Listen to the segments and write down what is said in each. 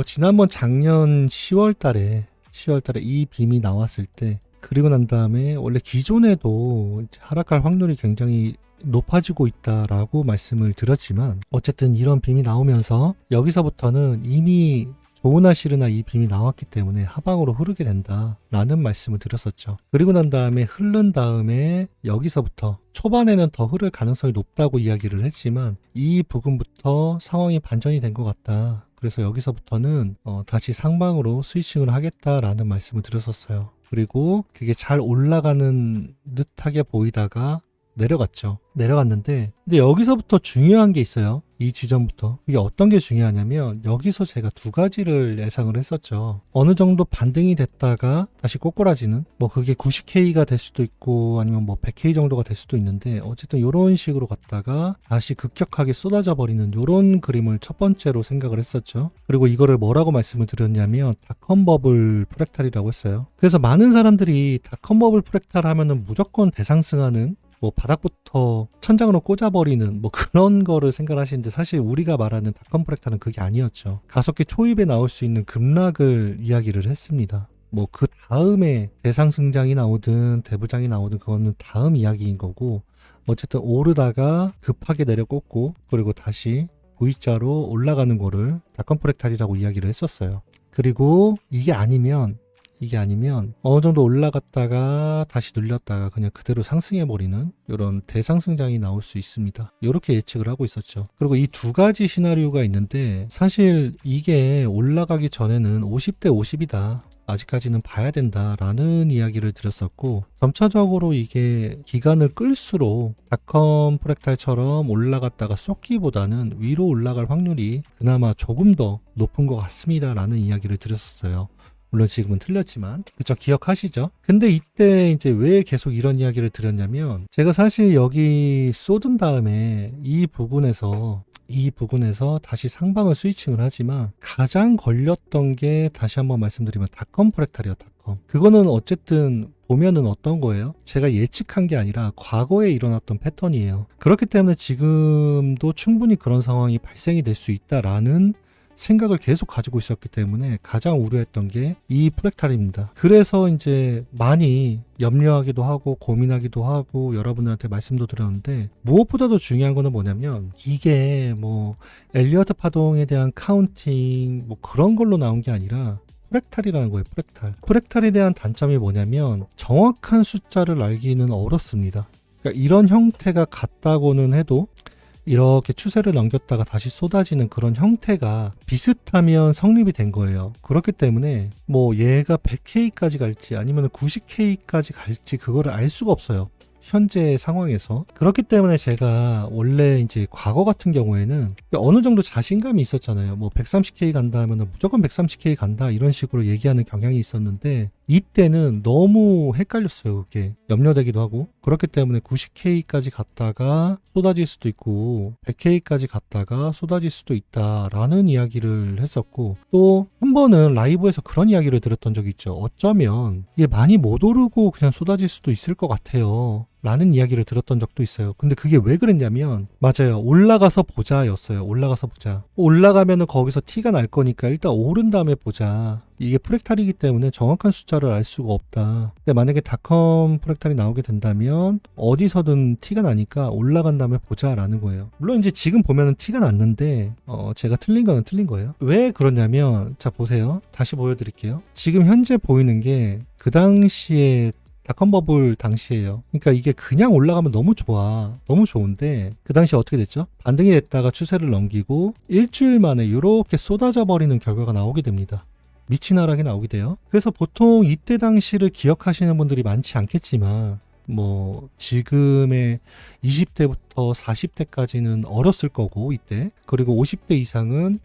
지난번 작년 10월 달에 이 빔이 나왔을 때, 그리고 난 다음에 원래 기존에도 이제 하락할 확률이 굉장히 높아지고 있다라고 말씀을 드렸지만, 어쨌든 이런 빔이 나오면서 여기서부터는 이미 좋으나 싫으나 이 빔이 나왔기 때문에 하방으로 흐르게 된다라는 말씀을 드렸었죠. 그리고 난 다음에 흐른 다음에 여기서부터 초반에는 더 흐를 가능성이 높다고 이야기를 했지만, 이 부분부터 상황이 반전이 된 것 같다. 그래서 여기서부터는 다시 상방으로 스위칭을 하겠다라는 말씀을 드렸었어요. 그리고 그게 잘 올라가는 듯하게 보이다가 내려갔는데, 근데 여기서부터 중요한 게 있어요. 이 지점부터. 이게 어떤 게 중요하냐면, 여기서 제가 두 가지를 예상을 했었죠. 어느 정도 반등이 됐다가 다시 꼬꾸라지는, 뭐 그게 90K가 될 수도 있고 아니면 뭐 100K 정도가 될 수도 있는데, 어쨌든 이런 식으로 갔다가 다시 급격하게 쏟아져 버리는 이런 그림을 첫 번째로 생각을 했었죠. 그리고 이거를 뭐라고 말씀을 드렸냐면, 닷컴 버블 프랙탈이라고 했어요. 그래서 많은 사람들이 닷컴 버블 프랙탈 하면은 무조건 대상승하는, 뭐 바닥부터 천장으로 꽂아버리는 뭐 그런 거를 생각하시는데, 사실 우리가 말하는 닷컴 프랙탈은 그게 아니었죠. 가속기 초입에 나올 수 있는 급락을 이야기를 했습니다. 뭐 그 다음에 대상승장이 나오든 대부장이 나오든 그거는 다음 이야기인 거고, 어쨌든 오르다가 급하게 내려꽂고 그리고 다시 V자로 올라가는 거를 닷컴 프랙탈이라고 이야기를 했었어요. 그리고 이게 아니면 어느 정도 올라갔다가 다시 눌렸다가 그냥 그대로 상승해버리는 이런 대상승장이 나올 수 있습니다. 이렇게 예측을 하고 있었죠. 그리고 이 두 가지 시나리오가 있는데, 사실 이게 올라가기 전에는 50대 50이다. 아직까지는 봐야 된다라는 이야기를 드렸었고, 점차적으로 이게 기간을 끌수록 닷컴 프랙탈처럼 올라갔다가 쏟기보다는 위로 올라갈 확률이 그나마 조금 더 높은 것 같습니다라는 이야기를 드렸었어요. 물론 지금은 틀렸지만, 그쵸, 기억하시죠? 근데 이때 이제 왜 계속 이런 이야기를 드렸냐면, 제가 사실 여기 쏟은 다음에 이 부분에서 다시 상방을 스위칭을 하지만, 가장 걸렸던 게 다시 한번 말씀드리면 닷컴 프랙탈이에요. 닷컴. 그거는 어쨌든 보면은 어떤 거예요? 제가 예측한 게 아니라 과거에 일어났던 패턴이에요. 그렇기 때문에 지금도 충분히 그런 상황이 발생이 될 수 있다라는 생각을 계속 가지고 있었기 때문에 가장 우려했던 게 이 프랙탈입니다. 그래서 이제 많이 염려하기도 하고 고민하기도 하고 여러분들한테 말씀도 드렸는데, 무엇보다도 중요한 거는 뭐냐면, 이게 뭐 엘리어트 파동에 대한 카운팅 뭐 그런 걸로 나온 게 아니라 프랙탈이라는 거예요. 프랙탈에 대한 단점이 뭐냐면, 정확한 숫자를 알기는 어렵습니다. 그러니까 이런 형태가 같다고는 해도 이렇게 추세를 넘겼다가 다시 쏟아지는 그런 형태가 비슷하면 성립이 된 거예요. 그렇기 때문에 뭐 얘가 100K까지 갈지 아니면 90K까지 갈지 그거를 알 수가 없어요. 현재 상황에서. 그렇기 때문에 제가 원래 이제 과거 같은 경우에는 어느 정도 자신감이 있었잖아요. 뭐 130K 간다 하면 무조건 130K 간다 이런 식으로 얘기하는 경향이 있었는데, 이때는 너무 헷갈렸어요. 그게 염려되기도 하고. 그렇기 때문에 90K까지 갔다가 쏟아질 수도 있고 100K까지 갔다가 쏟아질 수도 있다라는 이야기를 했었고, 또 한 번은 라이브에서 그런 이야기를 들었던 적이 있죠. 어쩌면 이게 많이 못 오르고 그냥 쏟아질 수도 있을 것 같아요 라는 이야기를 들었던 적도 있어요. 근데 그게 왜 그랬냐면, 맞아요, 올라가서 보자 였어요. 올라가서 보자. 올라가면은 거기서 티가 날 거니까 일단 오른 다음에 보자. 이게 프랙탈이기 때문에 정확한 숫자를 알 수가 없다. 근데 만약에 닷컴 프랙탈이 나오게 된다면 어디서든 티가 나니까 올라간 다음에 보자라는 거예요. 물론 이제 지금 보면은 티가 났는데 제가 틀린 거는 틀린 거예요. 왜 그러냐면, 자 보세요. 다시 보여드릴게요. 지금 현재 보이는 게 그 당시에 닷컴 버블 당시에요. 그러니까 이게 그냥 올라가면 너무 좋아. 너무 좋은데 그 당시에 어떻게 됐죠? 반등이 됐다가 추세를 넘기고 일주일 만에 이렇게 쏟아져 버리는 결과가 나오게 됩니다. 미친 하락이 나오게 돼요. 그래서 보통 이때 당시를 기억하시는 분들이 많지 않겠지만, 뭐 지금의 20대부터 40대까지는 어렸을 거고 이때, 그리고 50대 이상은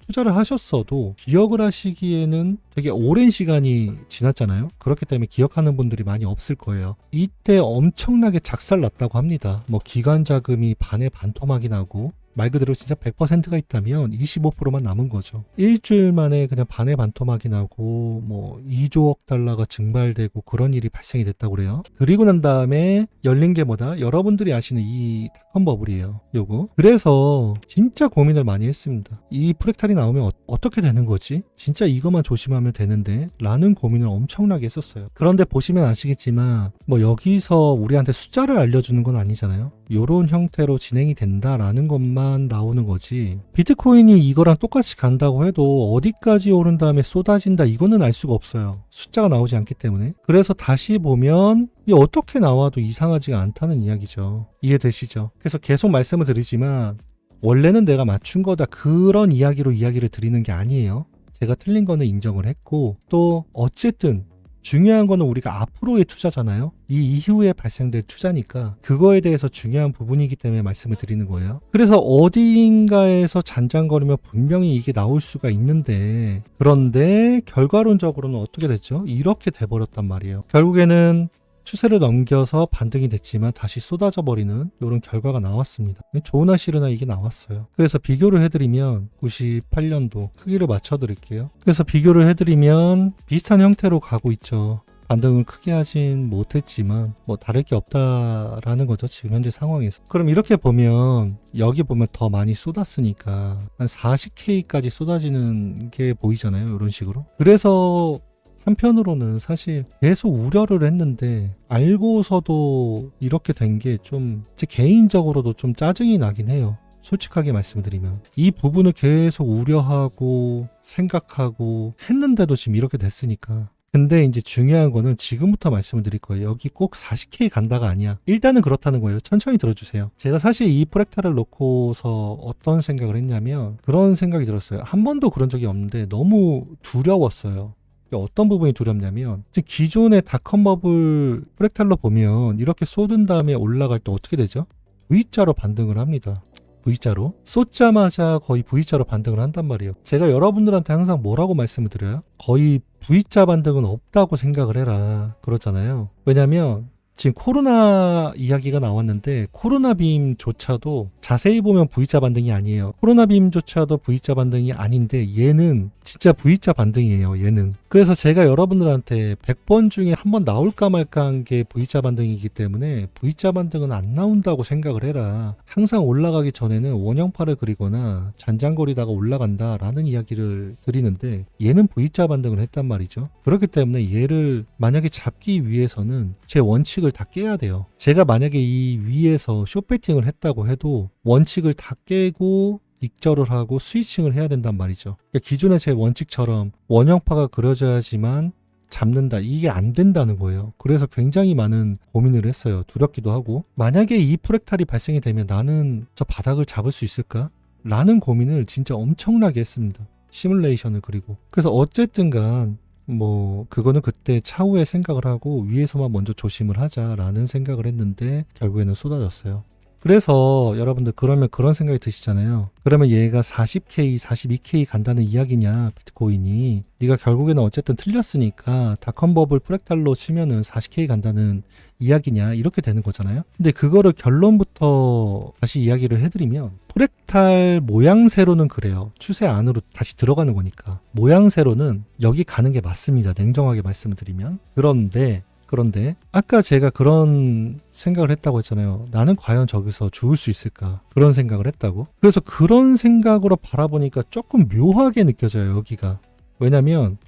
투자를 하셨어도 기억을 하시기에는 되게 오랜 시간이 지났잖아요. 그렇기 때문에 기억하는 분들이 많이 없을 거예요. 이때 엄청나게 작살났다고 합니다. 뭐 기관 자금이 반에 반토막이 나고 말 그대로 진짜 100%가 있다면 25%만 남은 거죠. 일주일 만에 그냥 반의 반토막이 나고 뭐 2조억 달러가 증발되고 그런 일이 발생이 됐다고 그래요. 그리고 난 다음에 열린 게 뭐다? 여러분들이 아시는 이 닷컴 버블이에요. 요거. 그래서 진짜 고민을 많이 했습니다. 이 프랙탈이 나오면 어떻게 되는 거지? 진짜 이것만 조심하면 되는데 라는 고민을 엄청나게 했었어요. 그런데 보시면 아시겠지만 뭐 여기서 우리한테 숫자를 알려주는 건 아니잖아요. 요런 형태로 진행이 된다라는 것만 나오는 거지, 비트코인이 이거랑 똑같이 간다고 해도 어디까지 오른 다음에 쏟아진다 이거는 알 수가 없어요. 숫자가 나오지 않기 때문에. 그래서 다시 보면 이 어떻게 나와도 이상하지가 않다는 이야기죠. 이해되시죠? 그래서 계속 말씀을 드리지만 원래는 내가 맞춘 거다 그런 이야기로 이야기를 드리는 게 아니에요. 제가 틀린 거는 인정을 했고, 또 어쨌든 중요한 거는 우리가 앞으로의 투자잖아요. 이 이후에 발생될 투자니까 그거에 대해서 중요한 부분이기 때문에 말씀을 드리는 거예요. 그래서 어디인가에서 잔잔거리면 분명히 이게 나올 수가 있는데, 그런데 결과론적으로는 어떻게 됐죠? 이렇게 돼버렸단 말이에요. 결국에는 추세를 넘겨서 반등이 됐지만 다시 쏟아져 버리는 이런 결과가 나왔습니다. 좋으나 싫으나 이게 나왔어요. 그래서 비교를 해드리면 98년도 크기를 맞춰드릴게요. 그래서 비교를 해드리면 비슷한 형태로 가고 있죠. 반등을 크게 하진 못했지만 뭐 다를 게 없다라는 거죠, 지금 현재 상황에서. 그럼 이렇게 보면 여기 보면 더 많이 쏟았으니까 한 40K까지 쏟아지는 게 보이잖아요, 이런 식으로. 그래서 한편으로는 사실 계속 우려를 했는데 알고서도 이렇게 된 게 좀 제 개인적으로도 좀 짜증이 나긴 해요. 솔직하게 말씀드리면 이 부분을 계속 우려하고 생각하고 했는데도 지금 이렇게 됐으니까. 근데 이제 중요한 거는 지금부터 말씀을 드릴 거예요. 여기 꼭 40K 간다가 아니야. 일단은 그렇다는 거예요. 천천히 들어주세요. 제가 사실 이 프랙탈을 놓고서 어떤 생각을 했냐면 그런 생각이 들었어요. 한 번도 그런 적이 없는데 너무 두려웠어요. 어떤 부분이 두렵냐면 기존의 닷컴 버블 프랙탈로 보면 이렇게 쏟은 다음에 올라갈 때 어떻게 되죠? V자로 반등을 합니다. V자로 쏟자마자 거의 V자로 반등을 한단 말이에요. 제가 여러분들한테 항상 뭐라고 말씀을 드려요? 거의 V자 반등은 없다고 생각을 해라 그렇잖아요. 왜냐면 지금 코로나 이야기가 나왔는데 코로나 빔조차도 자세히 보면 V자 반등이 아니에요. 코로나 빔조차도 V자 반등이 아닌데 얘는 진짜 V자 반등이에요. 얘는. 그래서 제가 여러분들한테 100번 중에 한 번 나올까 말까 한 게 V자 반등이기 때문에 V자 반등은 안 나온다고 생각을 해라. 항상 올라가기 전에는 원형파를 그리거나 잔잔거리다가 올라간다라는 이야기를 드리는데 얘는 V자 반등을 했단 말이죠. 그렇기 때문에 얘를 만약에 잡기 위해서는 제 원칙을 다 깨야 돼요. 제가 만약에 이 위에서 숏배팅을 했다고 해도 원칙을 다 깨고 익절을 하고 스위칭을 해야 된단 말이죠. 그러니까 기존의 제 원칙처럼 원형파가 그려져야지만 잡는다, 이게 안 된다는 거예요. 그래서 굉장히 많은 고민을 했어요. 두렵기도 하고, 만약에 이 프랙탈이 발생이 되면 나는 저 바닥을 잡을 수 있을까? 라는 고민을 진짜 엄청나게 했습니다. 시뮬레이션을 그리고. 그래서 어쨌든 간 뭐 그거는 그때 차후에 생각을 하고 위에서만 먼저 조심을 하자라는 생각을 했는데 결국에는 쏟아졌어요. 그래서 여러분들 그러면 그런 생각이 드시잖아요. 그러면 얘가 40K, 42K 간다는 이야기냐, 비트코인이. 네가 결국에는 어쨌든 틀렸으니까 닷컴 버블 프랙탈로 치면은 40K 간다는 이야기냐, 이렇게 되는 거잖아요. 근데 그거를 결론부터 다시 이야기를 해드리면 프랙탈 모양새로는 그래요. 추세 안으로 다시 들어가는 거니까. 모양새로는 여기 가는 게 맞습니다. 냉정하게 말씀을 드리면. 그런데 아까 제가 그런 생각을 했다고 했잖아요. 나는 과연 저기서 죽을 수 있을까? 그런 생각을 했다고. 그래서 그런 생각으로 바라보니까 조금 묘하게 느껴져요, 여기가. 왜냐면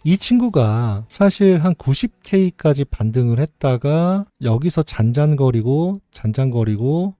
이 친구가 사실 한 90K까지 반등을 했다가 여기서 잔잔거리고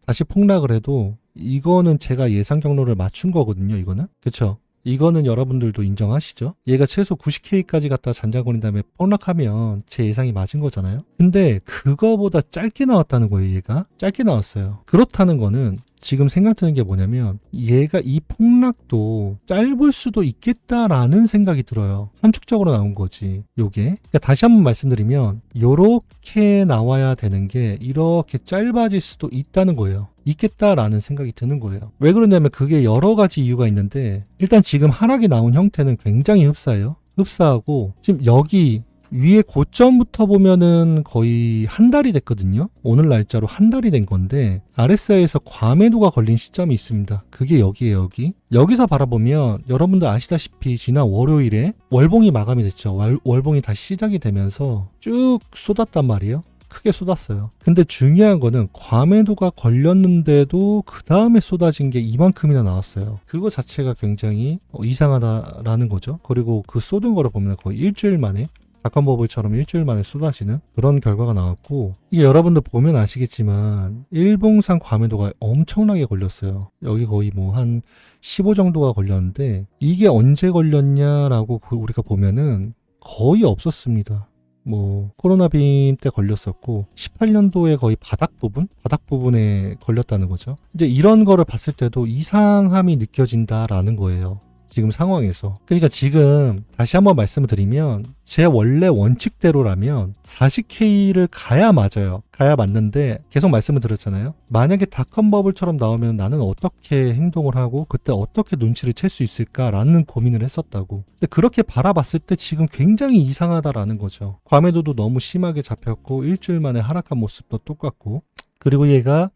다시 폭락을 해도 이거는 제가 예상 경로를 맞춘 거거든요, 이거는. 그쵸? 이거는 여러분들도 인정하시죠? 얘가 최소 90K까지 갔다 잔잔거린 다음에 폭락하면 제 예상이 맞은 거잖아요? 근데 그거보다 짧게 나왔다는 거예요, 얘가. 짧게 나왔어요. 그렇다는 거는 지금 생각드는 게 뭐냐면 얘가 이 폭락도 짧을 수도 있겠다라는 생각이 들어요. 함축적으로 나온 거지, 요게. 그러니까 다시 한번 말씀드리면 요렇게 나와야 되는 게 이렇게 짧아질 수도 있다는 거예요. 있겠다라는 생각이 드는 거예요. 왜 그러냐면 그게 여러 가지 이유가 있는데, 일단 지금 하락이 나온 형태는 굉장히 흡사해요. 흡사하고 지금 여기 위에 고점부터 보면은 거의 한 달이 됐거든요. 오늘 날짜로 한 달이 된 건데 RSI에서 과매도가 걸린 시점이 있습니다. 그게 여기에요, 여기. 여기서 바라보면 여러분들 아시다시피 지난 월요일에 월봉이 마감이 됐죠. 월봉이 다시 시작이 되면서 쭉 쏟았단 말이에요. 크게 쏟았어요. 근데 중요한 거는 과매도가 걸렸는데도 그 다음에 쏟아진 게 이만큼이나 나왔어요. 그거 자체가 굉장히 이상하다라는 거죠. 그리고 그 쏟은 거를 보면 거의 일주일 만에 닷컴버블처럼 일주일 만에 쏟아지는 그런 결과가 나왔고, 이게 여러분들 보면 아시겠지만 일봉상 과매도가 엄청나게 걸렸어요. 여기 거의 뭐 한 15 정도가 걸렸는데 이게 언제 걸렸냐라고 우리가 보면은 거의 없었습니다. 뭐 코로나 빔 때 걸렸었고 18년도에 거의 바닥 부분에 걸렸다는 거죠. 이제 이런 거를 봤을 때도 이상함이 느껴진다라는 거예요. 지금 상황에서. 그러니까 지금 다시 한번 말씀을 드리면 제 원래 원칙대로라면 40K를 가야 맞아요. 가야 맞는데 계속 말씀을 드렸잖아요. 만약에 닷컴버블처럼 나오면 나는 어떻게 행동을 하고 그때 어떻게 눈치를 챌 수 있을까라는 고민을 했었다고. 근데 그렇게 바라봤을 때 지금 굉장히 이상하다라는 거죠. 과매도도 너무 심하게 잡혔고 일주일 만에 하락한 모습도 똑같고, 그리고 얘가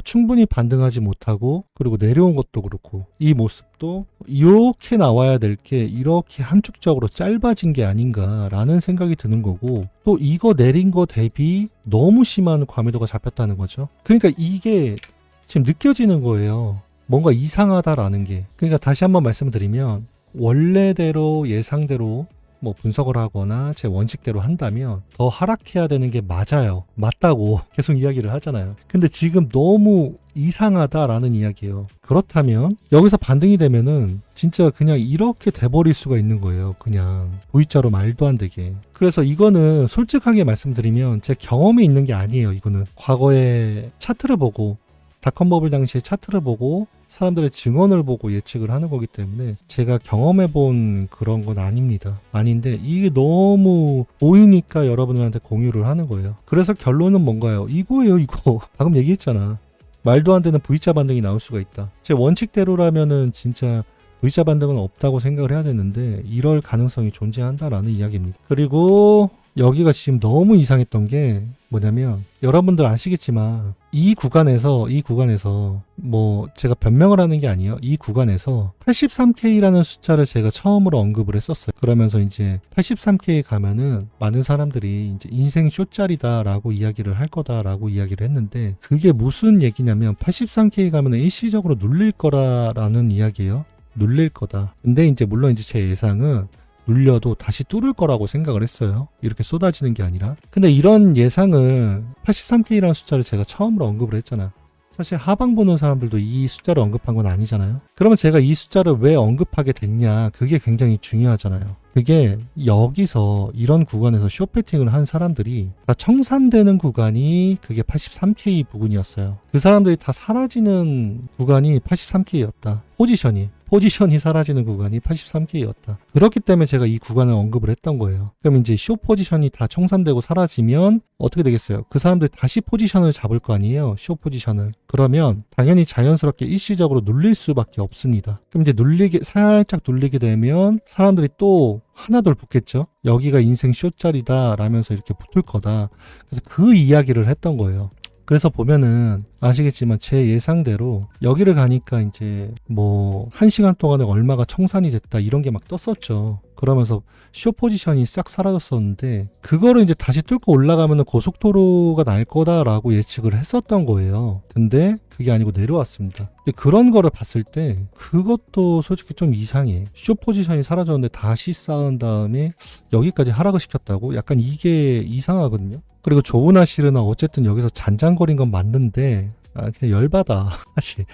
충분히 반등하지 못하고, 그리고 내려온 것도 그렇고, 이 모습도 이렇게 나와야 될 게 이렇게 함축적으로 짧아진 게 아닌가라는 생각이 드는 거고, 또 이거 내린 거 대비 너무 심한 과매도가 잡혔다는 거죠. 그러니까 이게 지금 느껴지는 거예요. 뭔가 이상하다라는 게. 그러니까 다시 한번 말씀드리면 원래대로 예상대로 뭐 분석을 하거나 제 원칙대로 한다면 더 하락해야 되는 게 맞아요. 맞다고 계속 이야기를 하잖아요. 근데 지금 너무 이상하다라는 이야기예요. 그렇다면 여기서 반등이 되면은 진짜 그냥 이렇게 돼버릴 수가 있는 거예요. 그냥 V자로 말도 안 되게. 그래서 이거는 솔직하게 말씀드리면 제 경험에 있는 게 아니에요. 이거는 과거에 차트를 보고, 닷컴버블 당시에 차트를 보고 사람들의 증언을 보고 예측을 하는 거기 때문에 제가 경험해본 그런 건 아닙니다. 아닌데 이게 너무 보이니까 여러분들한테 공유를 하는 거예요. 그래서 결론은 뭔가요? 이거예요, 이거. 방금 얘기했잖아. 말도 안 되는 V자 반등이 나올 수가 있다. 제 원칙대로라면은 진짜 V자 반등은 없다고 생각을 해야 되는데 이럴 가능성이 존재한다라는 이야기입니다. 그리고 여기가 지금 너무 이상했던 게 뭐냐면, 여러분들 아시겠지만 이 구간에서 뭐 제가 변명을 하는 게 아니에요. 이 구간에서 83K라는 숫자를 제가 처음으로 언급을 했었어요. 그러면서 이제 83K 가면은 많은 사람들이 이제 인생 숏짜리다라고 이야기를 할 거다라고 이야기를 했는데, 그게 무슨 얘기냐면 83K 가면은 일시적으로 눌릴 거라는 이야기예요. 눌릴 거다. 근데 이제 물론 이제 제 예상은 눌려도 다시 뚫을 거라고 생각을 했어요. 이렇게 쏟아지는 게 아니라. 근데 이런 예상을 83K라는 숫자를 제가 처음으로 언급을 했잖아. 사실 하방 보는 사람들도 이 숫자를 언급한 건 아니잖아요. 그러면 제가 이 숫자를 왜 언급하게 됐냐, 그게 굉장히 중요하잖아요. 그게 여기서 이런 구간에서 숏배팅을 한 사람들이 다 청산되는 구간이 그게 83K 부근이었어요. 그 사람들이 다 사라지는 구간이 83K였다. 포지션이 사라지는 구간이 83K였다. 그렇기 때문에 제가 이 구간을 언급을 했던 거예요. 그럼 이제 숏 포지션이 다 청산되고 사라지면 어떻게 되겠어요? 그 사람들이 다시 포지션을 잡을 거 아니에요? 숏 포지션을. 그러면 당연히 자연스럽게 일시적으로 눌릴 수밖에 없습니다. 그럼 이제 살짝 눌리게 되면 사람들이 또 하나둘 붙겠죠? 여기가 인생 숏짜리다 라면서 이렇게 붙을 거다. 그래서 그 이야기를 했던 거예요. 그래서 보면은 아시겠지만 제 예상대로 여기를 가니까 이제 뭐 1시간 동안에 얼마가 청산이 됐다 이런 게 막 떴었죠. 그러면서 숏 포지션이 싹 사라졌었는데 그거를 이제 다시 뚫고 올라가면은 고속도로가 날 거다라고 예측을 했었던 거예요. 근데 그게 아니고 내려왔습니다. 근데 그런 거를 봤을 때 그것도 솔직히 좀 이상해. 숏 포지션이 사라졌는데 다시 쌓은 다음에 여기까지 하락을 시켰다고? 약간 이게 이상하거든요. 그리고 조우나시르나 어쨌든 여기서 잔잔거린 건 맞는데 그냥 열받아. 사실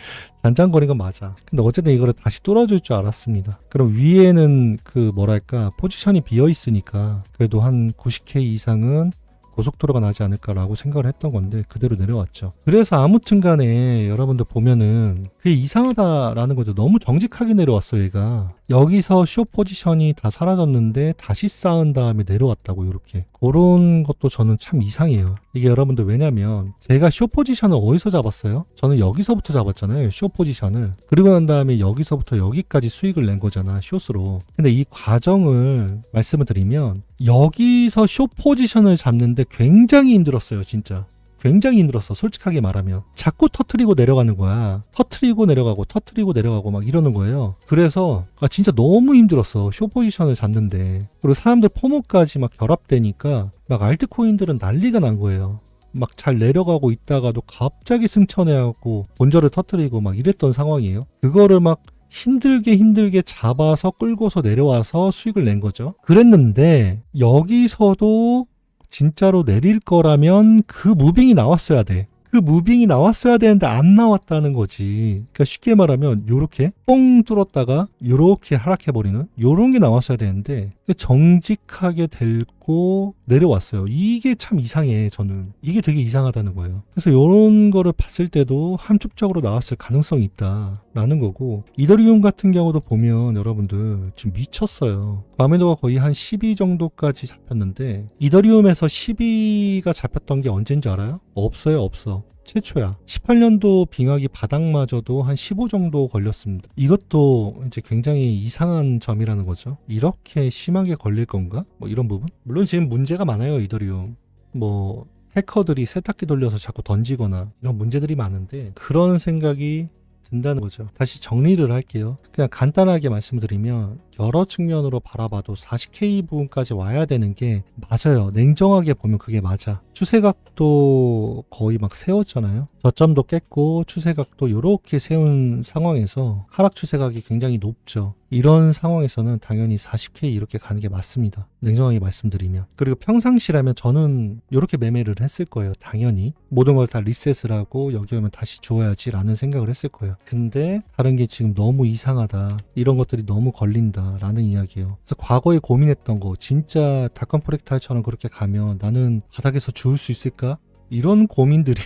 잔잔거린 건 맞아. 근데 어쨌든 이거를 다시 뚫어줄 줄 알았습니다. 그럼 위에는 그 뭐랄까 포지션이 비어 있으니까 그래도 한 90K 이상은 고속도로가 나지 않을까라고 생각을 했던 건데 그대로 내려왔죠. 그래서 아무튼 간에 여러분들 보면은 그게 이상하다라는 거죠. 너무 정직하게 내려왔어 얘가. 여기서 숏 포지션이 다 사라졌는데 다시 쌓은 다음에 내려왔다고. 이렇게 그런 것도 저는 참 이상해요. 이게 여러분들 왜냐면 제가 쇼 포지션을 어디서 잡았어요? 저는 여기서부터 잡았잖아요. 쇼 포지션을. 그리고 난 다음에 여기서부터 여기까지 수익을 낸 거잖아. 숏으로. 근데 이 과정을 말씀을 드리면 여기서 쇼 포지션을 잡는데 굉장히 힘들었어요. 진짜. 굉장히 힘들었어. 솔직하게 말하면. 자꾸 터트리고 내려가는 거야. 터트리고 내려가고 막 이러는 거예요. 그래서 진짜 너무 힘들었어. 쇼 포지션을 잡는데. 그리고 사람들 포모까지 막 결합되니까 막 알트코인들은 난리가 난 거예요. 막 잘 내려가고 있다가도 갑자기 승천해갖고 본절을 터트리고 막 이랬던 상황이에요. 그거를 막 힘들게 잡아서 끌고서 내려와서 수익을 낸 거죠. 그랬는데 여기서도 진짜로 내릴 거라면 그 무빙이 나왔어야 돼. 그 무빙이 나왔어야 되는데 안 나왔다는 거지. 그러니까 쉽게 말하면 요렇게 뻥 뚫었다가 요렇게 하락해버리는 요런 게 나왔어야 되는데 정직하게 들고 내려왔어요. 이게 참 이상해. 저는 이게 되게 이상하다는 거예요. 그래서 요런 거를 봤을 때도 함축적으로 나왔을 가능성이 있다라는 거고, 이더리움 같은 경우도 보면 여러분들 지금 미쳤어요. 과매도가 거의 한 12 정도까지 잡혔는데 이더리움에서 12가 잡혔던 게 언제인지 알아요? 없어요. 없어. 최초야. 18년도 빙하기 바닥마저도 한 15 정도 걸렸습니다. 이것도 이제 굉장히 이상한 점이라는 거죠. 이렇게 심하게 걸릴 건가? 뭐 이런 부분? 물론 지금 문제가 많아요. 이더리움. 뭐 해커들이 세탁기 돌려서 자꾸 던지거나 이런 문제들이 많은데 그런 생각이 든다는 거죠. 다시 정리를 할게요. 그냥 간단하게 말씀드리면 여러 측면으로 바라봐도 40K 부분까지 와야 되는 게 맞아요. 냉정하게 보면 그게 맞아. 추세각도 거의 막 세웠잖아요. 저점도 깼고 추세각도 이렇게 세운 상황에서 하락 추세각이 굉장히 높죠. 이런 상황에서는 당연히 40K 이렇게 가는 게 맞습니다. 냉정하게 말씀드리면. 그리고 평상시라면 저는 이렇게 매매를 했을 거예요. 당연히. 모든 걸 다 리셋을 하고 여기 오면 다시 주어야지 라는 생각을 했을 거예요. 근데 다른 게 지금 너무 이상하다. 이런 것들이 너무 걸린다 라는 이야기예요. 그래서 과거에 고민했던 거 진짜 닷컴 프랙탈처럼 그렇게 가면 나는 바닥에서 죽을 수 있을까? 이런 고민들이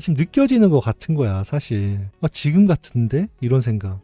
지금 느껴지는 것 같은 거야 사실. 지금 같은데? 이런 생각.